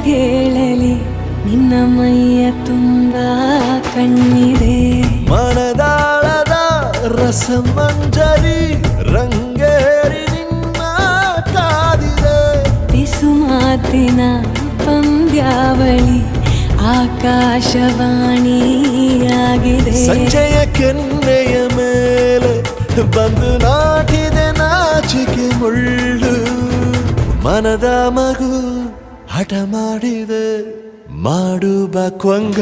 ಹೇಳಲಿ ನಿನ್ನ ಮೈಯ ತುಂಬ ಕಣ್ಣಿದೆ ಮನದಾಳದ ರಸಮಂಜರಿ ರಂಗೇರಿ ನಿನ್ನ ಕಾದಿದೆ ಬಿಸು ಮಾತಿನ ಪಂದ್ಯಾವಳಿ ಆಕಾಶವಾಣಿಯಾಗಿದೆ ಸಂಜೆಯ ಕೆನ್ನೆಯ ಮೇಲೆ ಬಂದು ನಾಟಿದೆ ನಾಚಿಕೆ ಮುಳ್ಳು ಮನದ ಮಗು ಹಠ ಮಾಡಿದೆ ಮಾಡುವ ಕೊಂಗ